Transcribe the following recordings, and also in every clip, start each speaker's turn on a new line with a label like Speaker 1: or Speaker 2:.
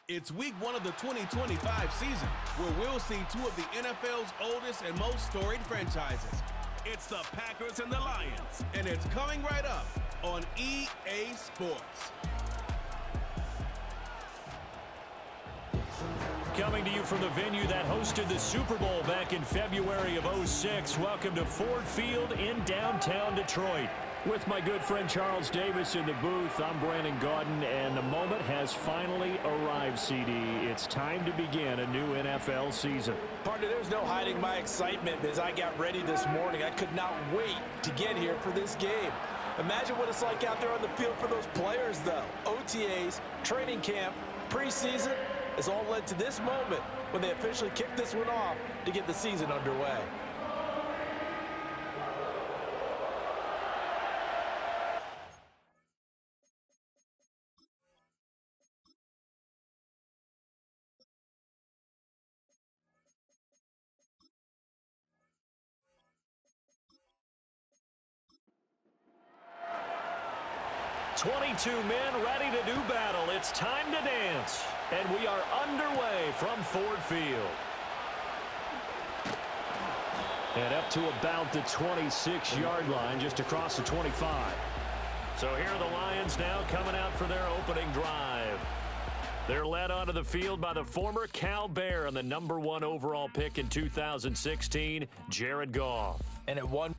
Speaker 1: It's week 1 of the 2025 season, where we'll see two of the NFL's oldest and most storied franchises. It's the Packers and the Lions, and it's coming right up on EA Sports.
Speaker 2: Coming to you from the venue that hosted the Super Bowl back in February of '06, welcome to Ford Field in downtown Detroit. With my good friend Charles Davis in the booth, I'm Brandon Gaudin, and the moment has finally arrived, CD. It's time to begin a new NFL season.
Speaker 3: Partner, there's no hiding my excitement as I got ready this morning. I could not wait to get here for this game. Imagine what it's like out there on the field for those players, though. OTAs, training camp, preseason has all led to this moment when they officially kick this one off to get the season underway.
Speaker 2: "22 men ready to do battle. It's time to dance." And we are underway from Ford Field. And up to about the 26-yard line, just across the 25. So here are the Lions now coming out for their opening drive. They're led onto the field by the former Cal Bear and the #1 overall pick in 2016, Jared Goff.
Speaker 3: And at one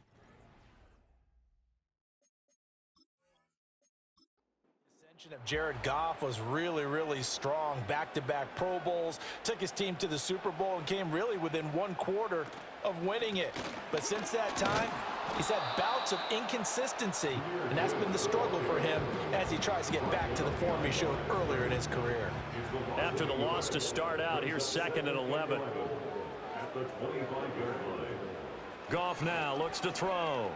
Speaker 3: of Jared Goff was really strong. Back-to-back Pro Bowls, took his team to the Super Bowl and came really within 1/4 of winning it. But since that time, he's had bouts of inconsistency, and that's been the struggle for him as he tries to get back to the form he showed earlier in his career.
Speaker 2: After the loss to start out, here's 2nd and 11.
Speaker 4: At the 25-yard line.
Speaker 2: Goff now looks to throw.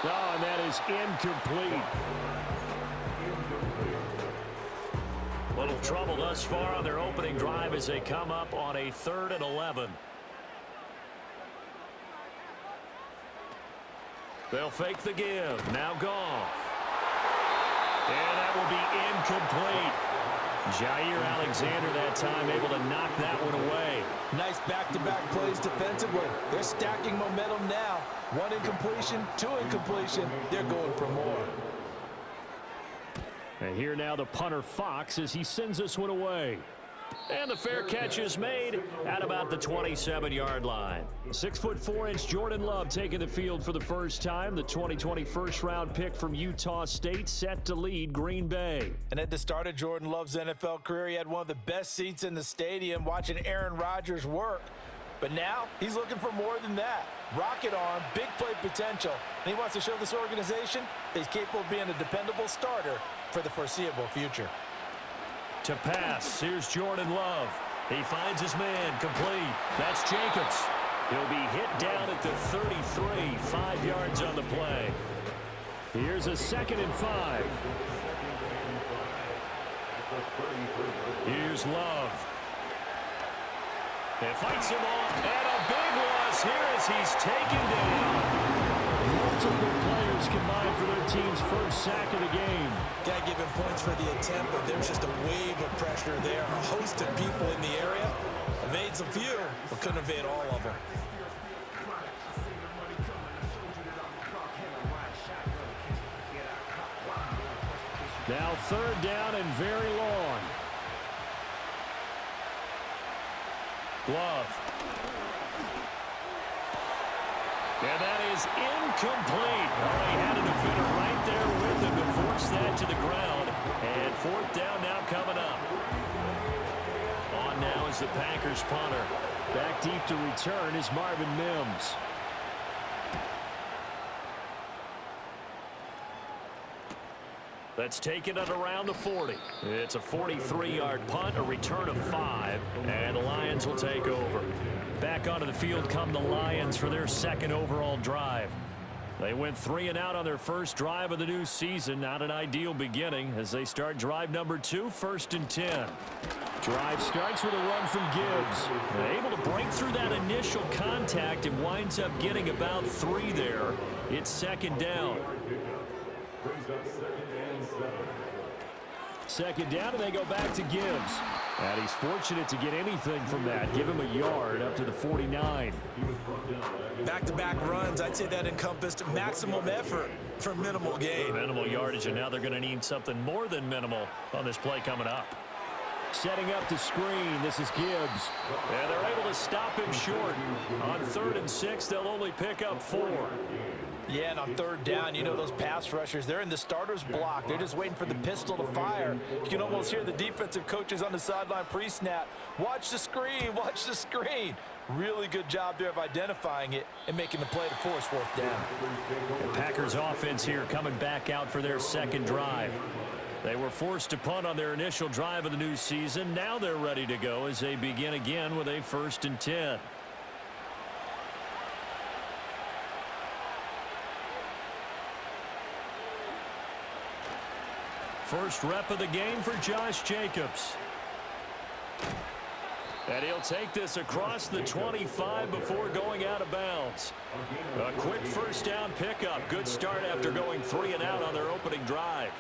Speaker 2: Oh, and that is incomplete. Little trouble thus far on their opening drive as they come up on a 3rd and 11. They'll fake the give. Now Goff. And that will be incomplete. Jair Alexander that time able to knock that one away.
Speaker 3: Nice back-to-back plays defensively. They're stacking momentum now. 1 incompletion, 2 incompletion. They're going for more.
Speaker 2: And here now the punter Fox as he sends this one away. And the fair catch is made at about the 27-yard line. 6'4" Jordan Love taking the field for the first time. The 2020 first-round pick from Utah State set to lead Green Bay.
Speaker 3: And at the start of Jordan Love's NFL career, he had one of the best seats in the stadium watching Aaron Rodgers work. But now he's looking for more than that. Rocket arm, big play potential. And he wants to show this organization that he's capable of being a dependable starter for the foreseeable future.
Speaker 2: To pass, here's Jordan Love. He finds his man, complete. That's Jacobs. He'll be hit down at the 33, 5 yards on the play. Here's a 2nd and 5. Here's Love. He fights him off, and a big loss here as he's taken down. Multiple players combined for their team's first sack of the game.
Speaker 3: Gotta give him points for the attempt, but there's just a wave of pressure there. A host of people in the area. Evades a few, but couldn't evade all of them.
Speaker 2: Now 3rd down and very long. Glove. And that is incomplete. Oh, he had a defender right there with him to force that to the ground. And 4th down now coming up. On now is the Packers punter. Back deep to return is Marvin Mims. Let's take it at around the 40. It's a 43-yard punt, a return of 5, and the Lions will take over. Back onto the field come the Lions for their 2nd overall drive. They went 3 and out on their first drive of the new season. Not an ideal beginning as they start drive number 2, 1st and 10. Drive starts with a run from Gibbs. Able to break through that initial contact and winds up getting about 3 there. It's 2nd down.
Speaker 4: Brings up 2nd and 7.
Speaker 2: second down, and they go back to Gibbs. And he's fortunate to get anything from that. Give him a yard up to the 49.
Speaker 3: Back-to-back runs, I'd say that encompassed maximum effort for minimal gain.
Speaker 2: Minimal yardage, and now they're going to need something more than minimal on this play coming up. Setting up the screen, this is Gibbs. And they're able to stop him short. On 3rd and 6, they'll only pick up 4.
Speaker 3: Yeah, and on 3rd down, you know those pass rushers, they're in the starter's block. They're just waiting for the pistol to fire. You can almost hear the defensive coaches on the sideline pre-snap. Watch the screen, watch the screen. Really good job there of identifying it and making the play to force 4th down.
Speaker 2: The Packers offense here coming back out for their second drive. They were forced to punt on their initial drive of the new season. Now they're ready to go as they begin again with a 1st and 10. First rep of the game for Josh Jacobs. And he'll take this across the 25 before going out of bounds. A quick 1st down pickup. Good start after going 3 and out on their opening drive.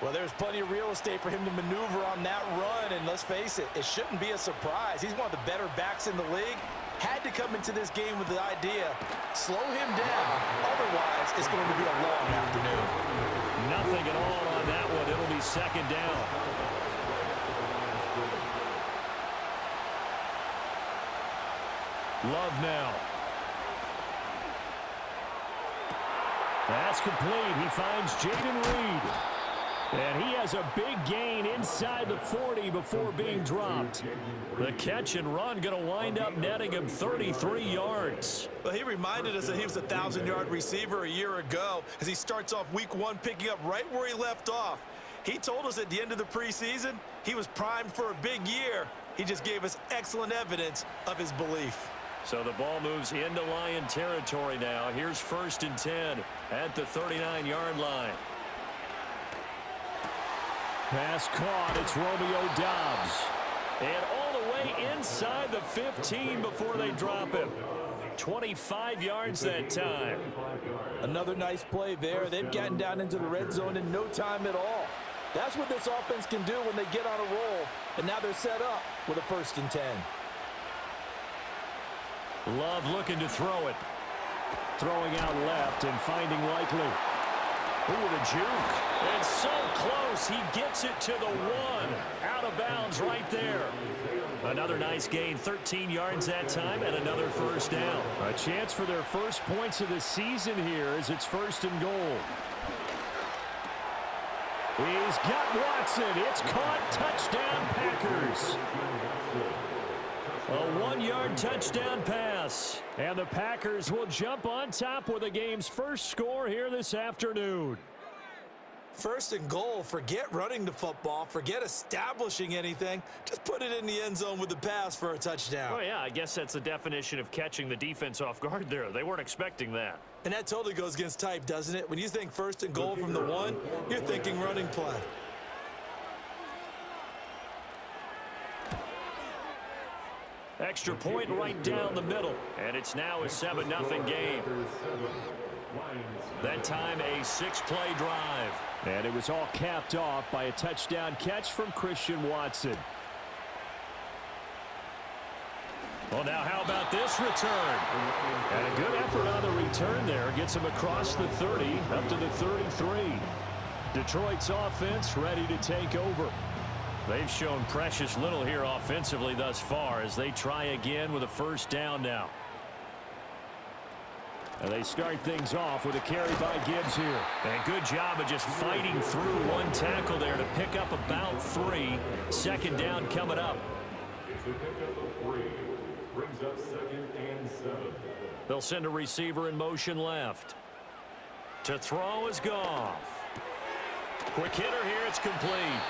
Speaker 3: Well, there's plenty of real estate for him to maneuver on that run, and let's face it, it shouldn't be a surprise. He's one of the better backs in the league. Had to come into this game with the idea, slow him down, otherwise it's going to be a long afternoon.
Speaker 2: Nothing at all on that one. It'll be 2nd down. Love now. That's complete. He finds Jayden Reed. And he has a big gain inside the 40 before being dropped. The catch and run going to wind up netting him 33 yards.
Speaker 3: Well, he reminded us that he was a 1,000-yard receiver a year ago as he starts off week 1 picking up right where he left off. He told us at the end of the preseason he was primed for a big year. He just gave us excellent evidence of his belief.
Speaker 2: So the ball moves into Lion territory now. Here's 1st and 10 at the 39-yard line. Pass caught. It's Romeo Doubs. And all the way inside the 15 before they drop him. 25 yards that time.
Speaker 3: Another nice play there. They've gotten down into the red zone in no time at all. That's what this offense can do when they get on a roll. And now they're set up with a 1st and 10.
Speaker 2: Love looking to throw it. Throwing out left and finding Likely. Ooh, the juke. And so close, he gets it to the 1. Out of bounds right there. Another nice gain, 13 yards that time, and another 1st down. A chance for their first points of the season here as it's 1st and goal. He's got Watson. It's caught. Touchdown, Packers. A 1-yard touchdown pass. And the Packers will jump on top with the game's first score here this afternoon.
Speaker 3: 1st and goal. Forget running the football. Forget establishing anything. Just put it in the end zone with the pass for a touchdown.
Speaker 2: Oh, yeah, I guess that's the definition of catching the defense off guard there. They weren't expecting that.
Speaker 3: And that totally goes against type, doesn't it? When you think 1st and goal from the 1, you're thinking running play.
Speaker 2: Extra point right down the middle. And it's now a 7-0 game. That time a 6-play drive. And it was all capped off by a touchdown catch from Christian Watson. Well, now how about this return? And a good effort on the return there. Gets him across the 30 up to the 33. Detroit's offense ready to take over. They've shown precious little here offensively thus far as they try again with a 1st down now. And they start things off with a carry by Gibbs here. And good job of just fighting through one tackle there to pick up about 3. 2nd down coming up.
Speaker 4: It's a pickup of 3. Brings up 2nd and 7.
Speaker 2: They'll send a receiver in motion left. To throw is Goff. Quick hitter here. It's complete.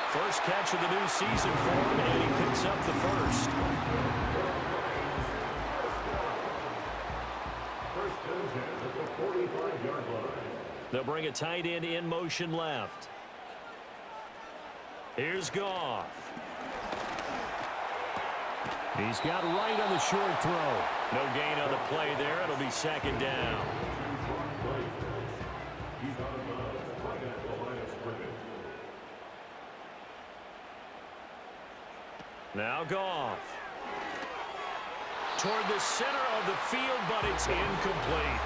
Speaker 2: First catch of the new season for him, and he picks up the 1st.
Speaker 4: First and 10 at the 45-yard line.
Speaker 2: They'll bring a tight end in motion left. Here's Goff. He's got right on the short throw. No gain on the play there. It'll be 2nd down.
Speaker 4: He's out of bounds right at the line of scrimmage.
Speaker 2: Now Goff. Toward the center of the field, but it's incomplete.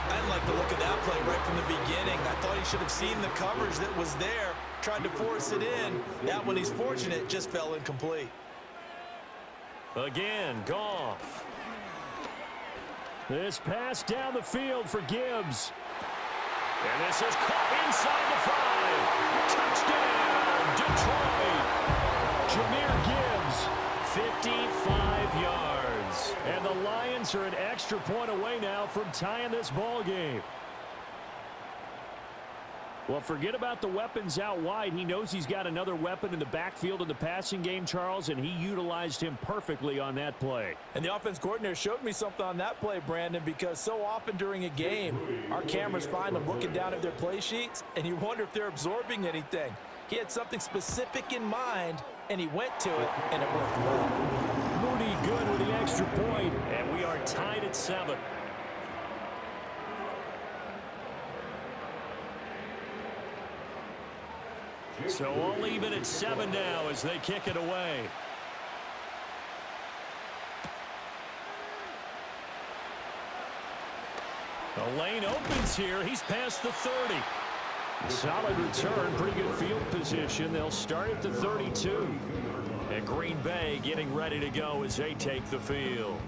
Speaker 3: I didn't like the look of that play right from the beginning. I thought he should have seen the coverage that was there, tried to force it in. That one, he's fortunate, just fell incomplete.
Speaker 2: Again, Goff. This pass down the field for Gibbs. And this is caught inside the 5. Touchdown, Detroit. Jameer Gibbs, 55 yards. And the Lions are an extra point away now from tying this ball game. Well, forget about the weapons out wide. He knows he's got another weapon in the backfield in the passing game, Charles, and he utilized him perfectly on that play.
Speaker 3: And the offense coordinator showed me something on that play, Brandon, because so often during a game, our cameras find them looking down at their play sheets, and you wonder if they're absorbing anything. He had something specific in mind, and he went to it, and it worked well.
Speaker 2: Mooney good with the extra point, and we are tied at 7. So all even at 7 now as they kick it away. The lane opens here. He's past the 30. Solid return, pretty good field position. They'll start at the 32. And Green Bay getting ready to go as they take the field.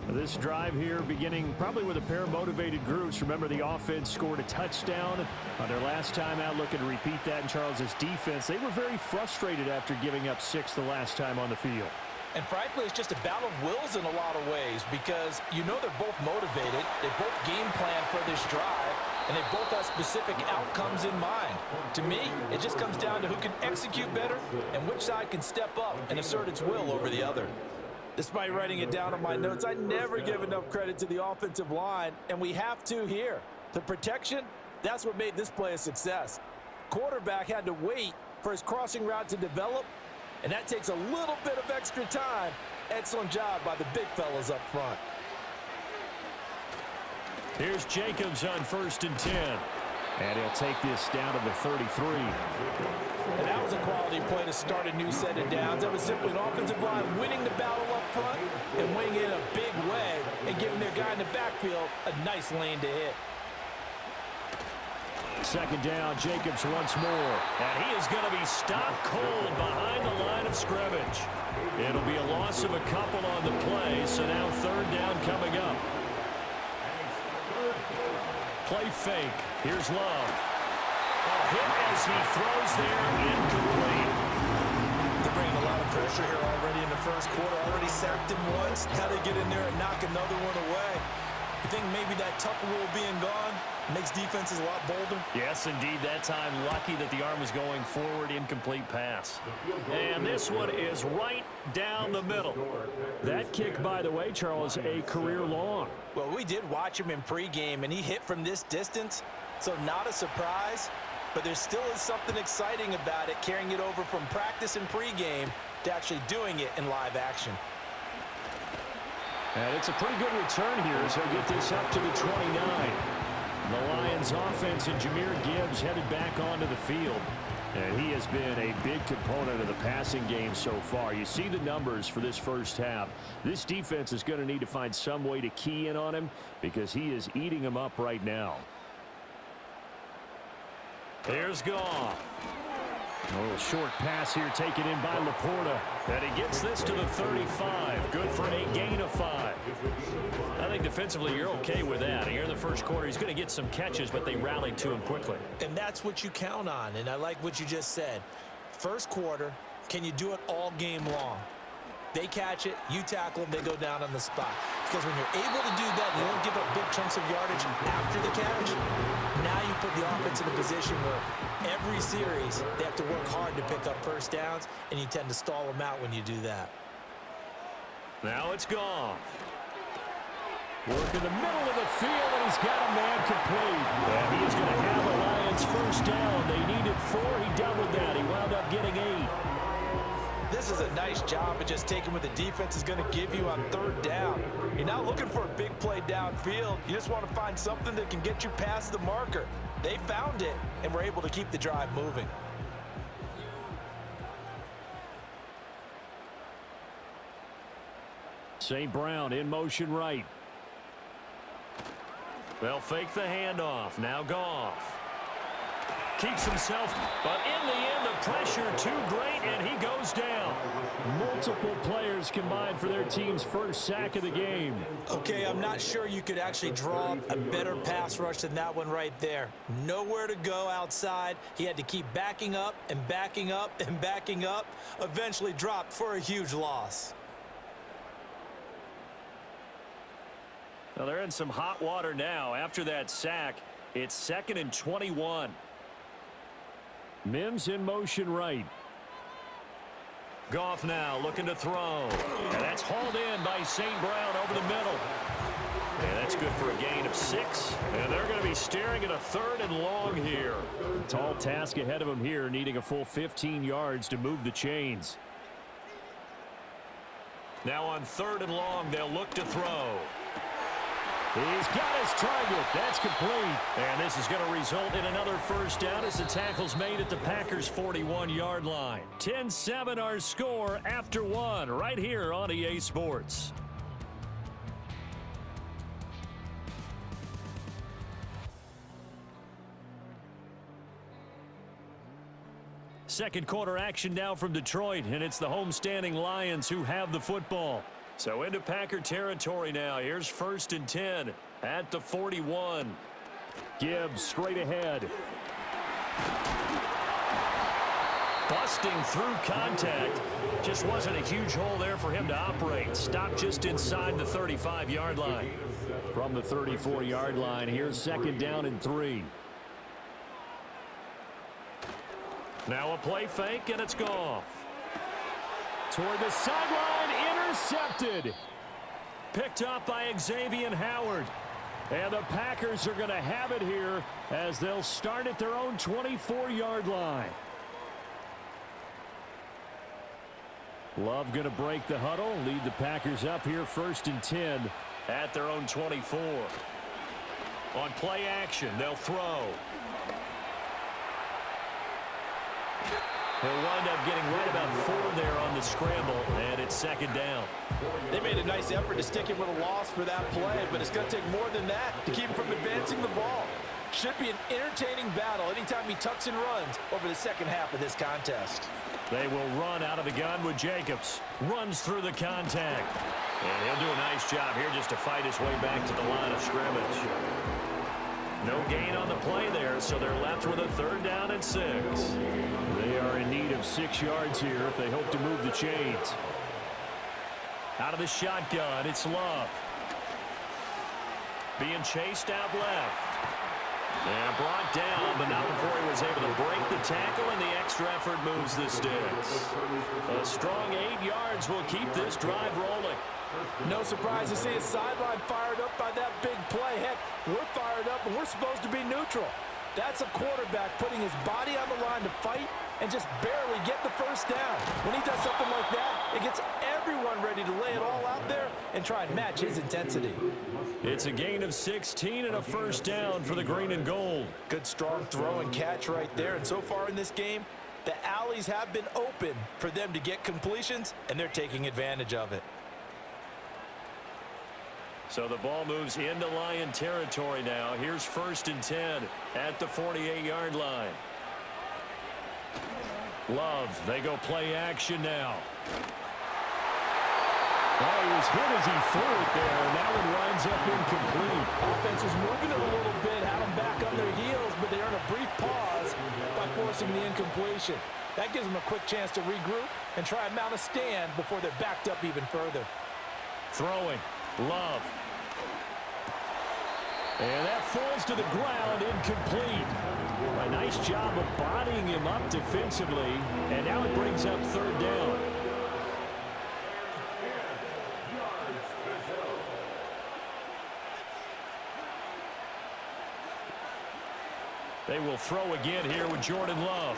Speaker 2: This drive here beginning probably with a pair of motivated groups. Remember, the offense scored a touchdown on their last time out, looking to repeat that in Charles's defense. They were very frustrated after giving up 6 the last time on the field.
Speaker 3: And frankly, it's just a battle of wills in a lot of ways because you know they're both motivated. They both game plan for this drive, and they both have specific outcomes in mind. To me, it just comes down to who can execute better and which side can step up and assert its will over the other. Despite writing it down on my notes, I never give enough credit to the offensive line, and we have to here. The protection, that's what made this play a success. Quarterback had to wait for his crossing route to develop, and that takes a little bit of extra time. Excellent job by the big fellas up front.
Speaker 2: Here's Jacobs on 1st and 10. And he'll take this down to the 33.
Speaker 3: And that was a quality play to start a new set of downs. That was simply an offensive line winning the battle up front and winning it in a big way and giving their guy in the backfield a nice lane to hit.
Speaker 2: 2nd down, Jacobs once more. And he is going to be stopped cold behind the line of scrimmage. It'll be a loss of a couple on the play, so now 3rd down coming up. Play fake. Here's Love. A hit as he throws there, incomplete.
Speaker 3: They're bringing a lot of pressure here already in the first quarter. Already sacked him once. Now they get in there and knock another one away. You think maybe that Tucker rule being gone makes defenses a lot bolder?
Speaker 2: Yes, indeed. That time, lucky that the arm was going forward, incomplete pass. And this one is right down the middle. That kick, by the way, Charles, a career long.
Speaker 3: Well, we did watch him in pregame, and he hit from this distance, so not a surprise. But there still is something exciting about it, carrying it over from practice and pregame to actually doing it in live action.
Speaker 2: And it's a pretty good return here as he'll get this up to the 29. The Lions offense and Jameer Gibbs headed back onto the field. And he has been a big component of the passing game so far. You see the numbers for this first half. This defense is going to need to find some way to key in on him because he is eating them up right now. Here's Goff. A little short pass here taken in by Laporta. And he gets this to the 35. Good for a gain of 5. I think defensively you're okay with that. Here in the first quarter, he's going to get some catches, but they rallied to him quickly.
Speaker 3: And that's what you count on, and I like what you just said. First quarter, can you do it all game long? They catch it, you tackle them, they go down on the spot. Because when you're able to do that, you don't give up big chunks of yardage after the catch. Now you put the offense in a position where every series they have to work hard to pick up first downs, and you tend to stall them out when you do that.
Speaker 2: Now it's Goff. Work in the middle of the field, and he's got a man complete. And he is going to have the Lions first down. They needed 4. He doubled that. He wound up getting 8.
Speaker 3: This is a nice job of just taking what the defense is going to give you on 3rd down. You're not looking for a big play downfield. You just want to find something that can get you past the marker. They found it and were able to keep the drive moving.
Speaker 2: St. Brown in motion right. They'll fake the handoff. Now Goff. Keeps himself, but in the end, the pressure too great, and he goes down. Multiple players combined for their team's first sack of the game.
Speaker 3: Okay, I'm not sure you could actually draw a better pass rush than that one right there. Nowhere to go outside. He had to keep backing up and backing up and backing up. Eventually dropped for a huge loss.
Speaker 2: Well, they're in some hot water now. After that sack, it's 2nd and 21. Mims in motion right. Goff now looking to throw. And that's hauled in by St. Brown over the middle. And that's good for a gain of 6. And they're going to be staring at a 3rd and long here. Tall task ahead of them here, needing a full 15 yards to move the chains. Now on 3rd and long, they'll look to throw. He's got his target. That's complete. And this is going to result in another first down as the tackle's made at the Packers' 41-yard line. 10-7 our score after 1 right here on EA Sports. Second quarter action now from Detroit, and it's the homestanding Lions who have the football. So into Packer territory now. Here's 1st and 10 at the 41. Gibbs straight ahead. Busting through contact. Just wasn't a huge hole there for him to operate. Stopped just inside the 35-yard line. From the 34-yard line, here's 2nd down and 3. Now a play fake, and it's Goff. Toward the sideline, intercepted. Picked up by Xavier Howard. And the Packers are going to have it here as they'll start at their own 24-yard line. Love going to break the huddle, lead the Packers up here 1st and 10 at their own 24. On play action, they'll throw. He'll wind up getting right about 4 there on the scramble, and it's 2nd down.
Speaker 3: They made a nice effort to stick him with a loss for that play, but it's going to take more than that to keep him from advancing the ball. Should be an entertaining battle anytime he tucks and runs over the second half of this contest.
Speaker 2: They will run out of the gun with Jacobs. Runs through the contact. And he'll do a nice job here just to fight his way back to the line of scrimmage. No gain on the play there, so they're left with a 3rd down and 6. They are in need of 6 yards here if they hope to move the chains. Out of the shotgun, it's Love. Being chased out left. And brought down, but not before he was able to break the tackle, and the extra effort moves the sticks. A strong 8 yards will keep this drive rolling.
Speaker 3: No surprise to see his sideline fired up by that big play. Heck, we're fired up, and we're supposed to be neutral. That's a quarterback putting his body on the line to fight and just barely get the first down. When he does something like that, it gets everyone ready to lay it all out there and try and match his intensity.
Speaker 2: It's a gain of 16 and a first down for the green and gold.
Speaker 3: Good strong throw and catch right there. And so far in this game, the alleys have been open for them to get completions, and they're taking advantage of it.
Speaker 2: So the ball moves into Lion territory now. Here's 1st and 10 at the 48-yard line. Love, they go play action now. Oh, he was hit as he threw it there, and that one winds up incomplete.
Speaker 3: Offense was moving it a little bit, had them back on their heels, but they earn a brief pause by forcing the incompletion. That gives them a quick chance to regroup and try and mount a stand before they're backed up even further.
Speaker 2: Throwing, Love. And that falls to the ground, incomplete. A nice job of bodying him up defensively, and now it brings up 3rd down. They will throw again here with Jordan Love.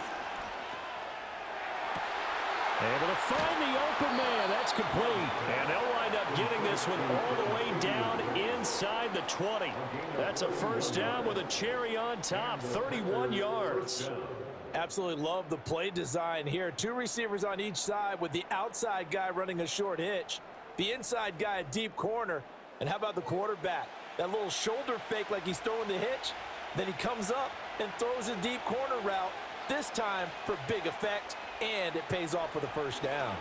Speaker 2: Able to find the open man. That's complete. And they'll wind up getting this one all the way down inside the 20. That's a first down with a cherry on top. 31 yards.
Speaker 3: Absolutely love the play design here. 2 receivers on each side with the outside guy running a short hitch. The inside guy at deep corner. And how about the quarterback? That little shoulder fake like he's throwing the hitch. Then he comes up and throws a deep corner route, this time for big effect, and it pays off with a first down.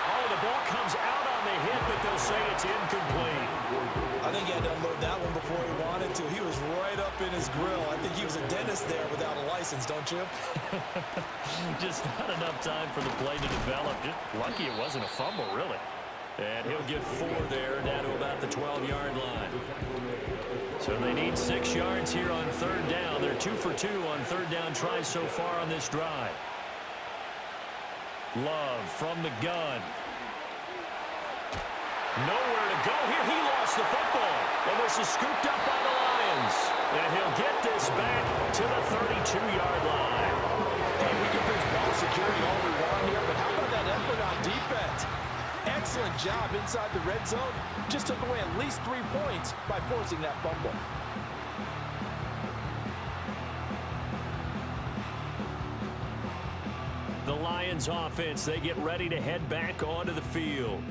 Speaker 2: Oh, the ball comes out on the hit, but they'll say it's incomplete.
Speaker 3: I think he had to unload that one before he wanted to. He was right up in his grill. I think he was a dentist there without a license, don't you?
Speaker 2: Just not enough time for the play to develop. Just lucky it wasn't a fumble, really. And he'll get 4 there, down to about the 12-yard line. So they need 6 yards here on third down. They're 2 for 2 on third down tries so far on this drive. Love from the gun. Nowhere to go here. He lost the football. And this is scooped up by the Lions. And he'll get this back to the 32-yard line.
Speaker 3: Hey, we can pitch ball security all we want here, but how about that effort on defense? Excellent job inside the red zone. Just took away at least 3 points by forcing that fumble.
Speaker 2: The Lions offense, they get ready to head back onto the field.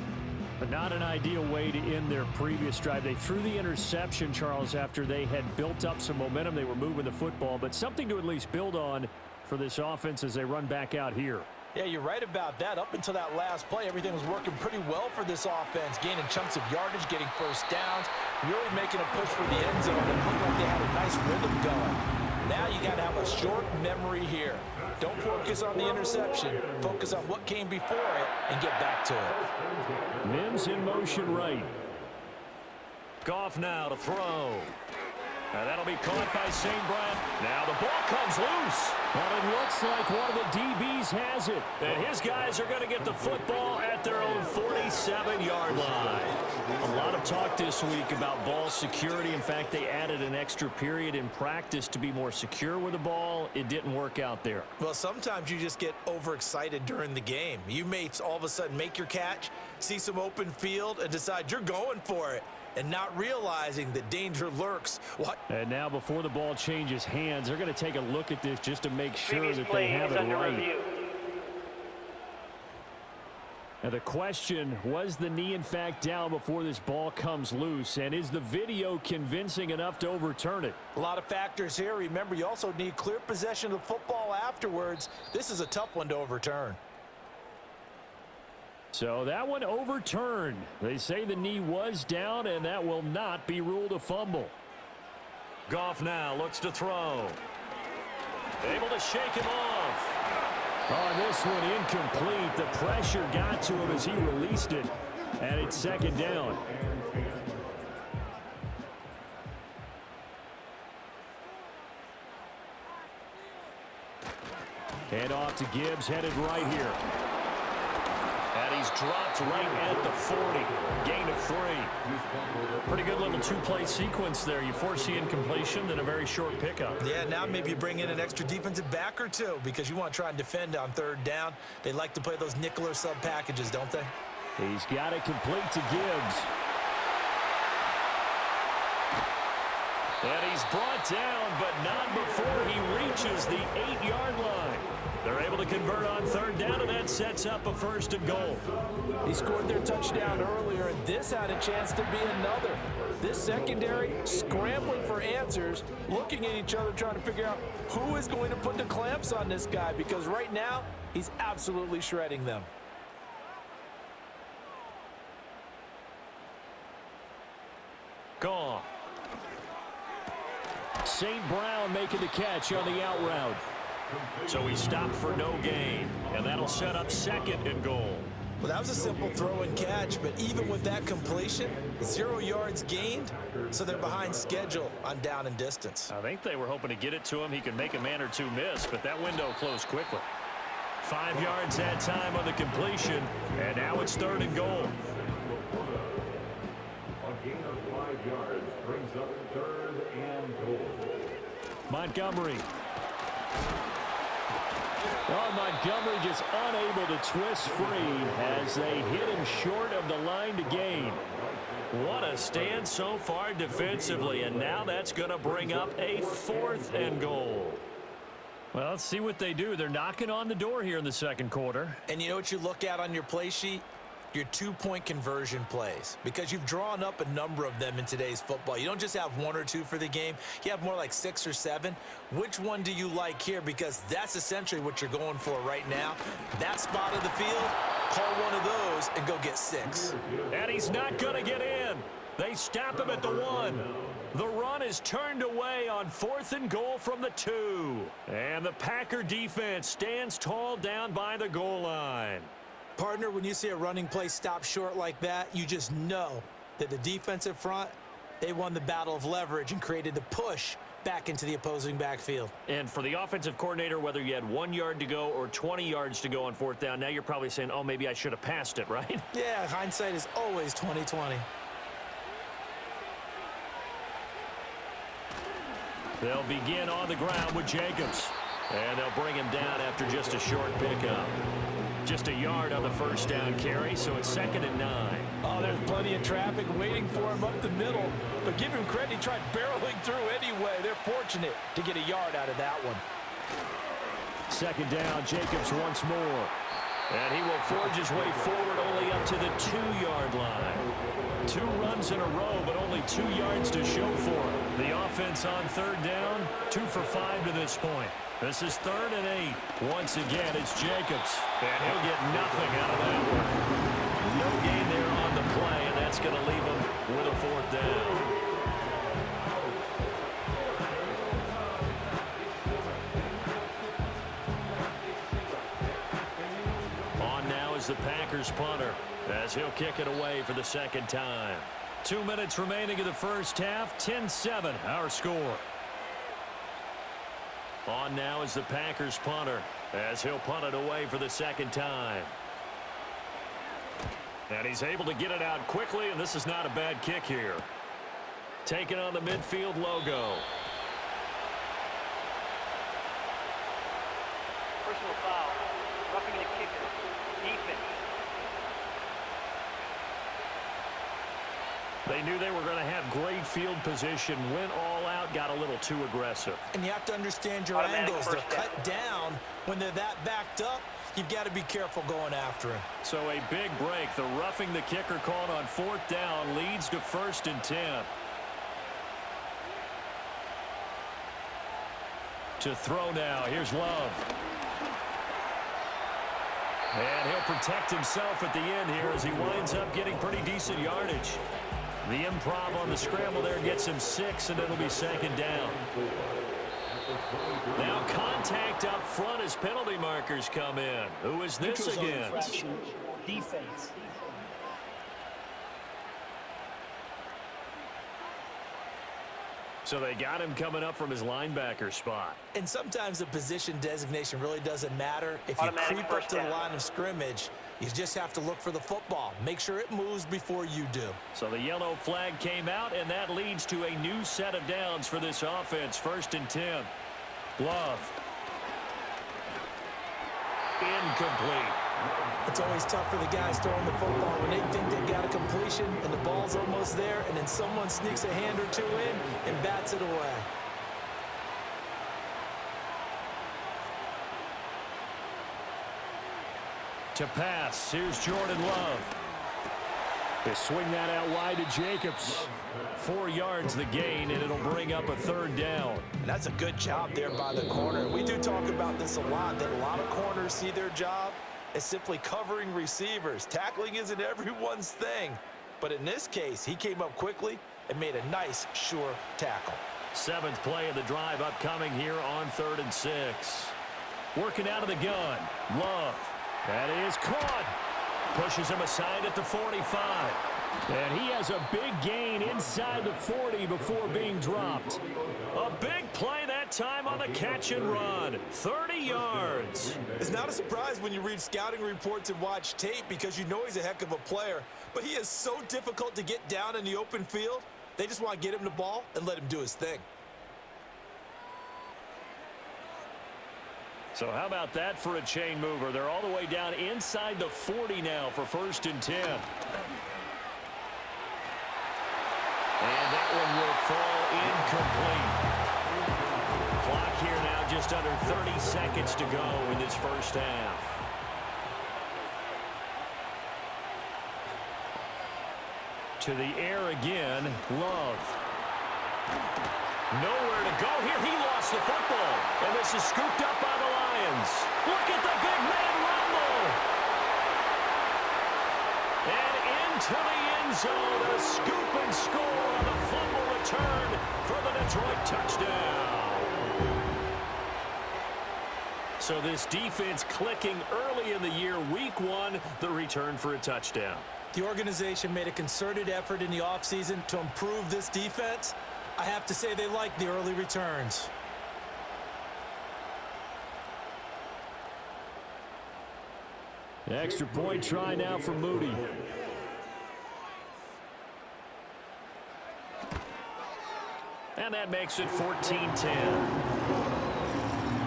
Speaker 5: But not an ideal way to end their previous drive. They threw the interception, Charles, after they had built up some momentum. They were moving the football, but something to at least build on for this offense as they run back out here.
Speaker 3: Yeah, you're right about that. Up until that last play, everything was working pretty well for this offense, gaining chunks of yardage, getting first downs, really making a push for the end zone. It looked like they had a nice rhythm going. Now you got to have a short memory here. Don't focus on the interception. Focus on what came before it and get back to it.
Speaker 5: Mims in motion right.
Speaker 2: Goff now to throw. And that'll be caught by St. Brown. Now the ball comes loose.
Speaker 5: Well, it looks like one of the DBs has it.
Speaker 2: And his guys are going to get the football at their own 47-yard line. A lot of talk this week about ball security. In fact, they added an extra period in practice to be more secure with the ball. It didn't work out there.
Speaker 3: Well, sometimes you just get overexcited during the game. You may all of a sudden make your catch, see some open field, and decide you're going for it, and not realizing that danger lurks. What?
Speaker 5: And now before the ball changes hands, they're going to take a look at this just to make sure that they have it right. Now the question, was the knee in fact down before this ball comes loose? And is the video convincing enough to overturn it?
Speaker 3: A lot of factors here. Remember, you also need clear possession of the football afterwards. This is a tough one to overturn.
Speaker 5: So that one overturned. They say the knee was down, and that will not be ruled a fumble.
Speaker 2: Goff now looks to throw. Able to shake him off.
Speaker 5: On this one, incomplete. The pressure got to him as he released it, and it's second down. Head off to Gibbs, headed right here.
Speaker 2: And he's dropped right at the 40. Gain of 3. Pretty good little two-play sequence there. You force the incompletion, then a very short pickup.
Speaker 3: Yeah, now maybe you bring in an extra defensive back or two because you want to try and defend on third down. They like to play those nickel or sub packages, don't they?
Speaker 5: He's got it complete to Gibbs.
Speaker 2: And he's brought down, but not before he reaches the 8-yard line. They're able to convert on third down, and that sets up a 1st and goal.
Speaker 3: He scored their touchdown earlier, and this had a chance to be another. This secondary scrambling for answers, looking at each other, trying to figure out who is going to put the clamps on this guy, because right now, he's absolutely shredding them.
Speaker 2: Gone.
Speaker 5: St. Brown making the catch on the out route.
Speaker 2: So he stopped for no gain, and that'll set up 2nd and goal.
Speaker 3: Well, that was a simple throw and catch, but even with that completion, 0 yards gained, so they're behind schedule on down and distance.
Speaker 2: I think they were hoping to get it to him. He could make a man or two miss, but that window closed quickly. 5 yards that time on the completion, and now it's 3rd and goal.
Speaker 4: A gain of 5 yards brings up 3rd and goal.
Speaker 5: Montgomery. Well, Montgomery just unable to twist free as they hit him short of the line to gain.
Speaker 2: What a stand so far defensively, and now that's going to bring up a 4th and goal.
Speaker 5: Well, let's see what they do. They're knocking on the door here in the second quarter.
Speaker 3: And you know what you look at on your play sheet? Your two-point conversion plays, because you've drawn up a number of them in today's football. You don't just have one or two for the game. You have more like 6 or 7. Which one do you like here? Because that's essentially what you're going for right now. That spot of the field, call one of those and go get 6.
Speaker 5: And he's not going to get in. They stop him at the 1. The run is turned away on 4th and goal from the 2. And the Packer defense stands tall down by the goal line.
Speaker 3: Partner, when you see a running play stop short like that, you just know that the defensive front, they won the battle of leverage and created the push back into the opposing backfield.
Speaker 5: And for the offensive coordinator, whether you had 1 yard to go or 20 yards to go on 4th down, now you're probably saying, oh, maybe I should have passed it, right?
Speaker 3: Yeah, hindsight is always 20/20.
Speaker 5: They'll begin on the ground with Jacobs. And they'll bring him down after just a short pickup. Just a yard on the first down carry, so it's 2nd and 9.
Speaker 3: Oh, there's plenty of traffic waiting for him up the middle. But give him credit, he tried barreling through anyway. They're fortunate to get a yard out of that one.
Speaker 5: 2nd down, Jacobs once more. And he will forge his way forward only up to the 2-yard line. 2 runs in a row, but only 2 yards to show for it. The offense on 3rd down, 2 for 5 to this point. This is 3rd and 8. Once again, it's Jacobs. And he'll get nothing out of that one. No gain there on the play, and that's going to leave him with a 4th down. The Packers punter as he'll kick it away for the 2nd time. 2 minutes remaining in the first half. 10-7 our score. On now is the Packers punter as he'll punt it away for the 2nd time. And he's able to get it out quickly, and this is not a bad kick here. Taking on the midfield logo.
Speaker 6: Personal foul. Roughing the kicker. Defense.
Speaker 5: They knew they were going to have great field position, went all out, got a little too aggressive.
Speaker 3: And you have to understand your angles. They're cut down. When they're that backed up, you've got to be careful going after him.
Speaker 5: So a big break. The roughing the kicker called on 4th down leads to 1st and 10. To throw now. Here's Love. And he'll protect himself at the end here as he winds up getting pretty decent yardage. The improv on the scramble there gets him 6, and it'll be 2nd down. Now contact up front as penalty markers come in. Who is this against?
Speaker 6: Defense.
Speaker 5: So they got him coming up from his linebacker spot.
Speaker 3: And sometimes the position designation really doesn't matter. If you creep up to the line of scrimmage, you just have to look for the football. Make sure it moves before you do.
Speaker 5: So the yellow flag came out, and that leads to a new set of downs for this offense. 1st and 10. Love. Incomplete.
Speaker 3: It's always tough for the guys throwing the football when they think they got a completion and the ball's almost there, and then someone sneaks a hand or 2 in and bats it away.
Speaker 5: To pass, here's Jordan Love. They swing that out wide to Jacobs. 4 yards the gain, and it'll bring up a 3rd down.
Speaker 3: And that's a good job there by the corner. We do talk about this a lot, that a lot of corners see their job as simply covering receivers. Tackling isn't everyone's thing. But in this case, he came up quickly and made a nice, sure tackle.
Speaker 5: 7th play of the drive upcoming here on 3rd and 6. Working out of the gun. Love. That is caught. Pushes him aside at the 45. And he has a big gain inside the 40 before being dropped. A big play that time on the catch and run. 30 yards.
Speaker 3: It's not a surprise when you read scouting reports and watch tape because you know he's a heck of a player. But he is so difficult to get down in the open field. They just want to get him the ball and let him do his thing.
Speaker 5: So how about that for a chain mover? They're all the way down inside the 40 now for 1st and 10. And that one will fall incomplete. Clock here now just
Speaker 2: just under 30 seconds to go in this first half. To the air again, Love. Nowhere to go here. He lost the football. And this is scooped up by the Lions. Look at the big man rumble. And into the end zone, a scoop and score on the fumble return for the Detroit touchdown. So this defense clicking early in the year, week one, the return for a touchdown.
Speaker 3: The organization made a concerted effort in the offseason to improve this defense. I have to say they like the early returns.
Speaker 5: Extra point try now for Moody.
Speaker 2: And that makes it 14-10.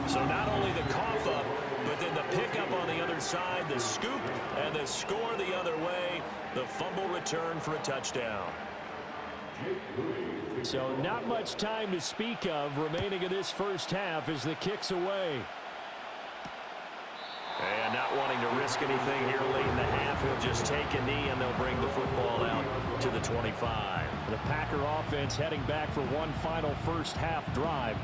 Speaker 2: So not only the cough up, but then the pickup on the other side, the scoop, and the score the other way, the fumble return for a touchdown.
Speaker 5: So not much time to speak of remaining in this first half as the kick's away.
Speaker 2: And not wanting to risk anything here late in the half, he'll just take a knee and they'll bring the football out to the 25.
Speaker 5: The Packer offense heading back for one final first half drive.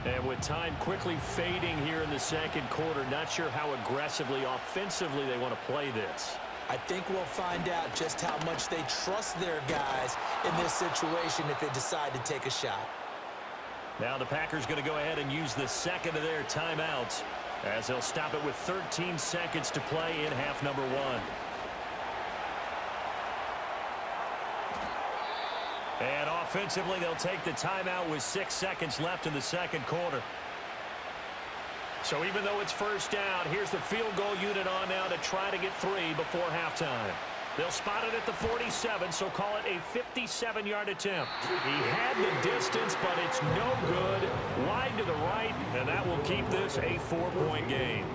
Speaker 2: And with time quickly fading here in the second quarter, not sure how aggressively, offensively they want to play this.
Speaker 3: I think we'll find out just how much they trust their guys in this situation if they decide to take a shot.
Speaker 2: Now the Packers going to go ahead and use the second of their timeouts as they'll stop it with 13 seconds to play in half number one. And offensively, they'll take the timeout with 6 seconds left in the second quarter. So even though it's first down, here's the field goal unit on now to try to get 3 before halftime. They'll spot it at the 47, so call it a 57-yard attempt. He had the distance, but it's no good. Wide to the right, and that will keep this a 4-point game.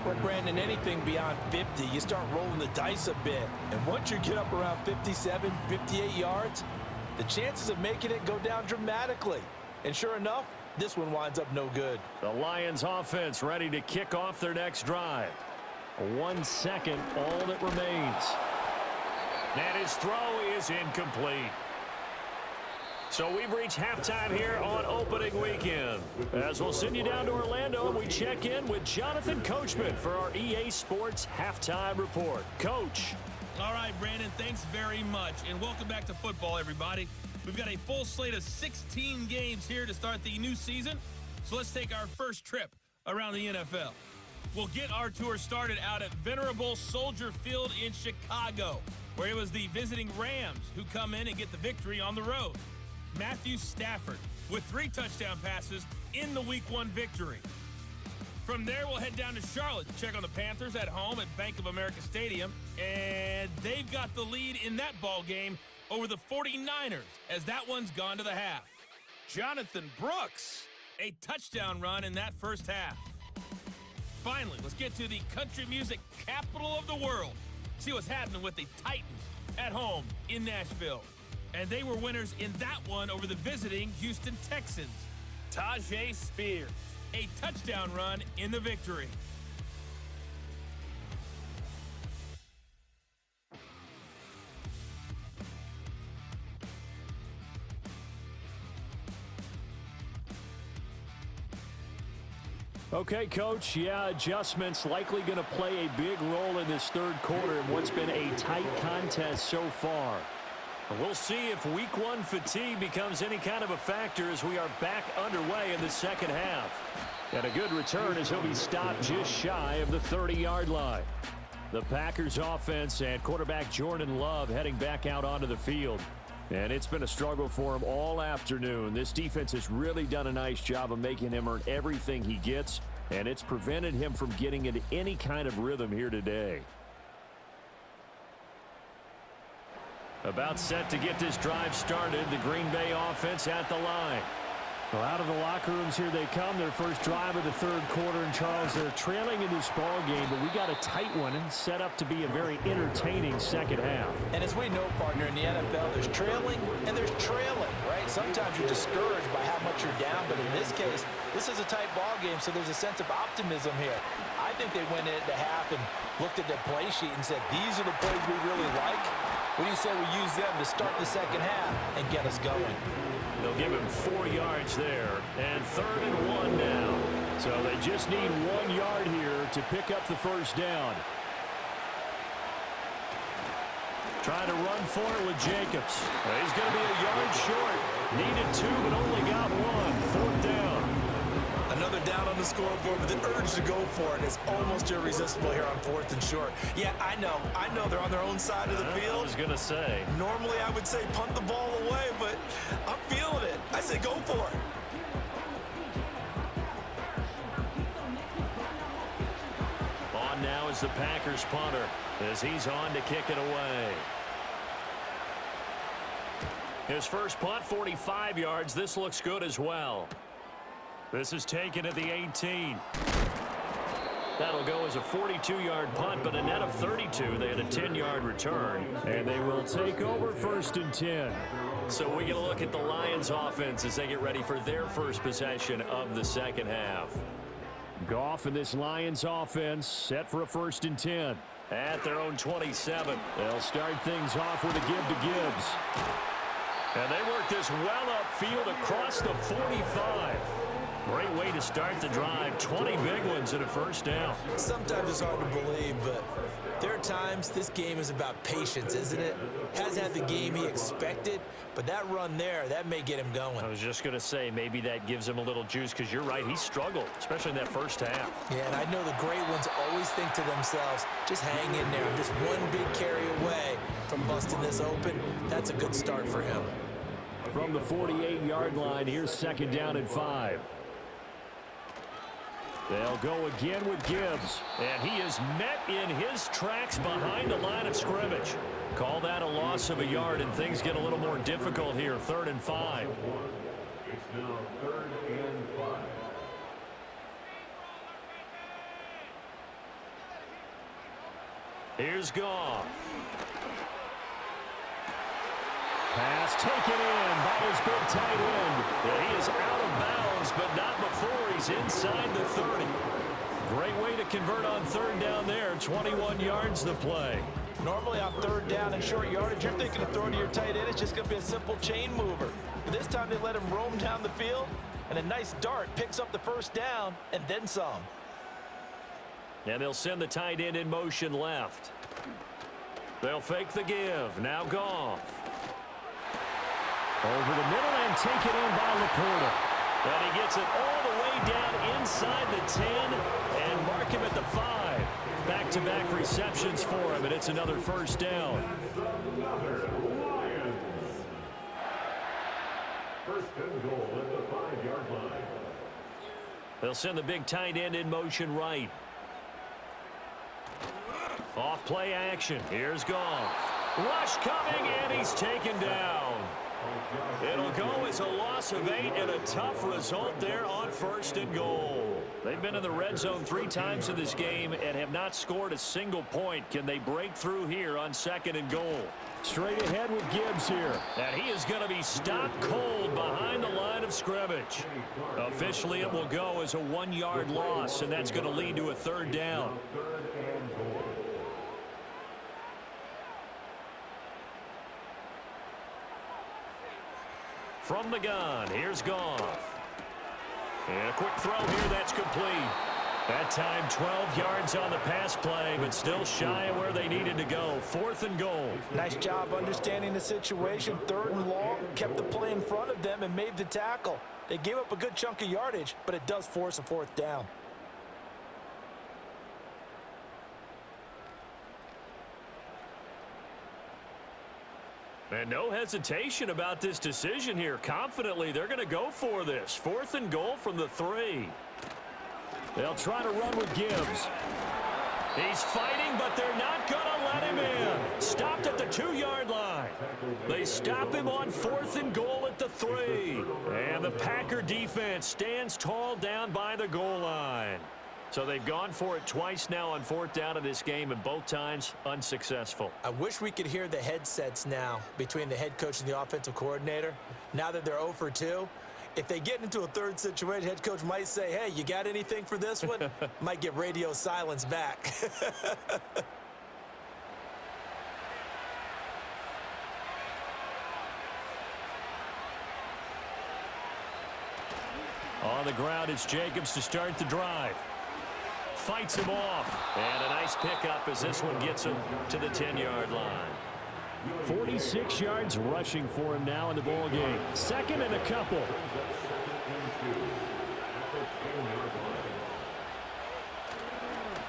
Speaker 3: Well, Brandon, anything beyond 50, you start rolling the dice a bit. And once you get up around 57, 58 yards, the chances of making it go down dramatically. And sure enough, this one winds up no good.
Speaker 5: The Lions offense ready to kick off their next drive. 1 second, all that remains.
Speaker 2: And his throw is incomplete. So we've reached halftime here on opening weekend. As we'll send you down to Orlando, we check in with Jonathan Coachman for our EA Sports Halftime Report. Coach.
Speaker 7: All right, Brandon, thanks very much. And welcome back to football, everybody. We've got a full slate of 16 games here to start the new season. So let's take our first trip around the NFL. We'll get our tour started out at Venerable Soldier Field in Chicago, where it was the visiting Rams who come in and get the victory on the road. Matthew Stafford with 3 touchdown passes in the Week 1 victory. From there, we'll head down to Charlotte to check on the Panthers at home at Bank of America Stadium. And they've got the lead in that ball game over the 49ers, as that one's gone to the half. Jonathan Brooks, a touchdown run in that first half. Finally, let's get to the country music capital of the world. See what's happening with the Titans at home in Nashville. And they were winners in that one over the visiting Houston Texans. Tajay Spears, a touchdown run in the victory.
Speaker 5: Okay, Coach, yeah, adjustments likely going to play a big role in this third quarter in what's been a tight contest so far.
Speaker 2: We'll see if Week 1 fatigue becomes any kind of a factor as we are back underway in the second half.
Speaker 5: And a good return as he'll be stopped just shy of the 30-yard line. The Packers offense and quarterback Jordan Love heading back out onto the field. And it's been a struggle for him all afternoon. This defense has really done a nice job of making him earn everything he gets, and it's prevented him from getting into any kind of rhythm here today.
Speaker 2: About set to get this drive started, the Green Bay offense at the line.
Speaker 5: Well, out of the locker rooms here they come. Their first drive of the third quarter. And, Charles, they're trailing in this ball game, but we got a tight one set up to be a very entertaining second half.
Speaker 3: And as we know, partner, in the NFL, there's trailing and there's trailing, right? Sometimes you're discouraged by how much you're down, but in this case, this is a tight ball game, so there's a sense of optimism here. I think they went into half and looked at their play sheet and said, these are the plays we really like. What do you say we use them to start the second half and get us going?
Speaker 2: They'll give him 4 yards there, and 3rd and 1 now.
Speaker 5: So they just need 1 yard here to pick up the first down. Trying to run for it with Jacobs. He's going to be a yard short. Needed 2, but only got 1. 4th down.
Speaker 3: Another down on the scoreboard with an urge to go for it. It's almost irresistible here on 4th and short. Yeah, I know they're on their own side of the field.
Speaker 2: I was going to say.
Speaker 3: Normally I would say punt the ball away, but I'm feeling it. I say go for it.
Speaker 2: On now is the Packers punter as he's on to kick it away. His first punt, 45 yards. This looks good as well. This is taken at the 18. That'll go as a 42-yard punt, but a net of 32. They had a 10-yard return.
Speaker 5: And they will take over 1st and 10.
Speaker 2: So we get a look at the Lions offense as they get ready for their first possession of the second half.
Speaker 5: Goff and this Lions offense set for a 1st and 10.
Speaker 2: At their own 27.
Speaker 5: They'll start things off with a give to Gibbs.
Speaker 2: And they work this well upfield across the 45. Great way to start the drive. 20 big ones and a first down.
Speaker 3: Sometimes it's hard to believe, but there are times this game is about patience, isn't it? Hasn't had the game he expected, but that run there, that may get him going.
Speaker 2: I was just going to say, maybe that gives him a little juice because you're right, he struggled, especially in that first half.
Speaker 3: Yeah, and I know the great ones always think to themselves, just hang in there. I'm just one big carry away from busting this open. That's a good start for him.
Speaker 5: From the 48-yard line, here's 2nd down and 5. They'll go again with Gibbs.
Speaker 2: And he is met in his tracks behind the line of scrimmage. Call that a loss of a yard, and things get a little more difficult here. 3rd and 5.
Speaker 4: It's now 3rd and 5.
Speaker 2: Here's Goff.
Speaker 5: Pass taken in by his big tight end.
Speaker 2: Yeah, he is out of bounds, but not before he's inside the 30. Great way to convert on 3rd down there. 21 yards the play.
Speaker 3: Normally on 3rd down and short yardage, you're thinking of throwing to your tight end. It's just going to be a simple chain mover. But this time they let him roam down the field, and a nice dart picks up the first down and then some.
Speaker 2: And they'll send the tight end in motion left. They'll fake the give. Now Goff.
Speaker 5: Over the middle and taken in by Laporta.
Speaker 2: And he gets it all the way down inside the 10 and mark him at the 5. Back-to-back receptions for him, and it's another first down.
Speaker 4: Another Lions. 1st and goal at the 5-yard line.
Speaker 2: They'll send the big tight end in motion right. Off play action. Here's Goff. Rush coming, and he's taken down. It'll go as a loss of 8 and a tough result there on 1st and goal. They've been in the red zone 3 times in this game and have not scored a single point. Can they break through here on 2nd and goal?
Speaker 5: Straight ahead with Gibbs here.
Speaker 2: And he is going to be stopped cold behind the line of scrimmage. Officially, it will go as a 1-yard loss, and that's going to lead to a 3rd down. From the gun, here's Goff. And a quick throw here, that's complete. That time 12 yards on the pass play, but still shy of where they needed to go. 4th and goal.
Speaker 3: Nice job understanding the situation. 3rd and long, kept the play in front of them and made the tackle. They gave up a good chunk of yardage, but it does force a 4th down.
Speaker 2: And no hesitation about this decision here. Confidently, they're going to go for this. 4th and goal from the 3.
Speaker 5: They'll try to run with Gibbs. He's fighting, but they're not going to let him in. Stopped at the 2-yard line. They stop him on 4th and goal at the 3. And the Packer defense stands tall down by the goal line. So they've gone for it twice now on 4th down in this game, and both times unsuccessful.
Speaker 3: I wish we could hear the headsets now between the head coach and the offensive coordinator. Now that they're 0 for 2, if they get into a third situation, head coach might say, hey, you got anything for this one? Might get radio silence back.
Speaker 5: On the ground, it's Jacobs to start the drive. Fights him off. And a nice pickup as this one gets him to the 10-yard line. 46 yards rushing for him now in the ball game. 2nd and a couple.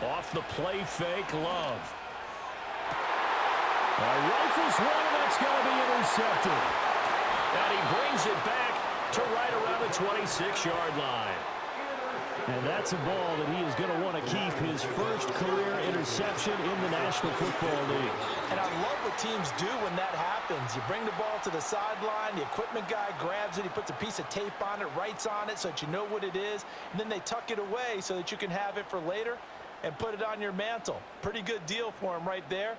Speaker 5: Off the play fake, Love. Rifles one, and that's going to be intercepted. And he brings it back to right around the 26-yard line. And that's a ball that he is going to want to keep, his first career interception in the National Football League.
Speaker 3: And I love what teams do when that happens. You bring the ball to the sideline, the equipment guy grabs it, he puts a piece of tape on it, writes on it so that you know what it is, and then they tuck it away so that you can have it for later and put it on your mantle. Pretty good deal for him right there.